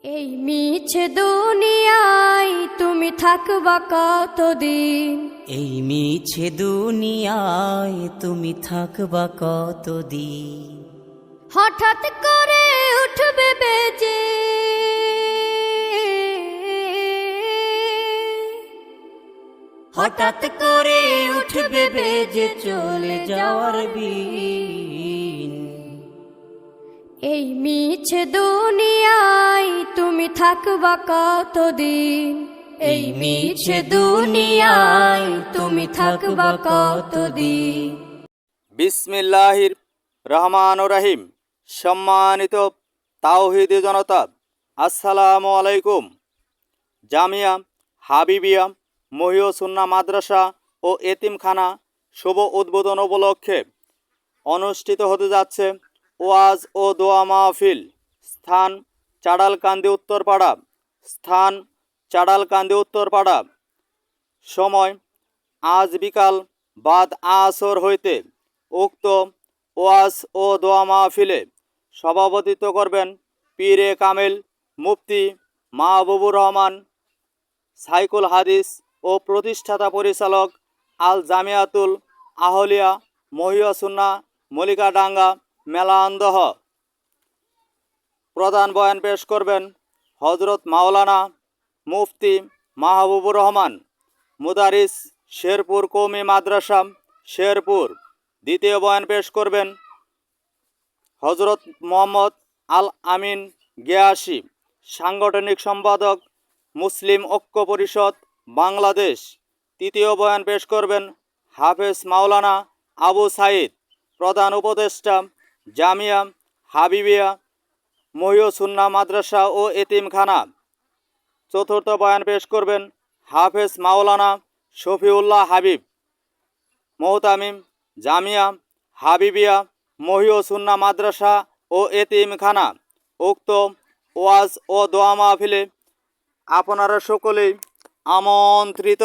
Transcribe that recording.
এই মিছে দুনিয়ায় তুমি থাকবা কতদিন? এই মিছে দুনিয়ায় তুমি থাকবা কতদিন? হঠাৎ করে উঠবে বেজে হঠাৎ করে উঠবে বেজে চলে যাওয়ার বিন। এই মিছে দুনিয়ায় তুমি থাকবা কতদিন? এই মিছে দুনিয়ায় তুমি থাকবা কতদিন? বিসমিল্লাহির রহমানুর রহিম। সম্মানিত তাওহীদি জনতা, আসসালামু আলাইকুম। জামিয়া হাবিবিয়া মহিউসুন্নাহ মাদ্রাসা ও এতিমখানা শুভ উদ্বোধন উপলক্ষে অনুষ্ঠিত হতে যাচ্ছে ওয়াজ ও দোয়া মাহফিল। স্থান চাড়ালকান্দি উত্তরপাড়া। স্থান চাড়ালকান্দি উত্তরপাড়া। সময় আজ বিকাল বাদ আসর হইতে উক্ত ওয়াজ ও দোয়া মাহফিলে সভাপতিত্ব করবেন পীরে কামেল মুফতি মাহবুবুর রহমান, সাইকুল হাদিস ও প্রতিষ্ঠাতা পরিচালক আল জামিয়াতুল আহলিয়া মহিউসুন্নাহ মলিকাডাঙ্গা মেলান্দহ। প্রধান বয়ান পেশ করবেন হযরত মাওলানা মুফতি মাহবুবুর রহমান, মুদারিস, শেরপুর কওমি মাদ্রাসা, শেরপুর। দ্বিতীয় বয়ান পেশ করবেন হযরত মোহাম্মদ আল আমিন গিয়াসী, সাংগঠনিক সম্পাদক, মুসলিম ঐক্য পরিষদ, বাংলাদেশ। তৃতীয় বয়ান পেশ করবেন হাফেজ মাওলানা আবু সাঈদ, প্রধান উপদেষ্টা, জামিয়া হাবিবিয়া মহিউসুন্নাহ মাদ্রাসা ও এতিমখানা। চতুর্থ বয়ান পেশ করবেন হাফেজ মাওলানা শফিউল্লাহ হাবিব, মোহতামিম, জামিয়া হাবিবিয়া মহিউসুন্নাহ মাদ্রাসা ও এতিমখানা। উক্ত ওয়াজ ও দোয়া মাহফিলে আপনারা সকলেই আমন্ত্রিত।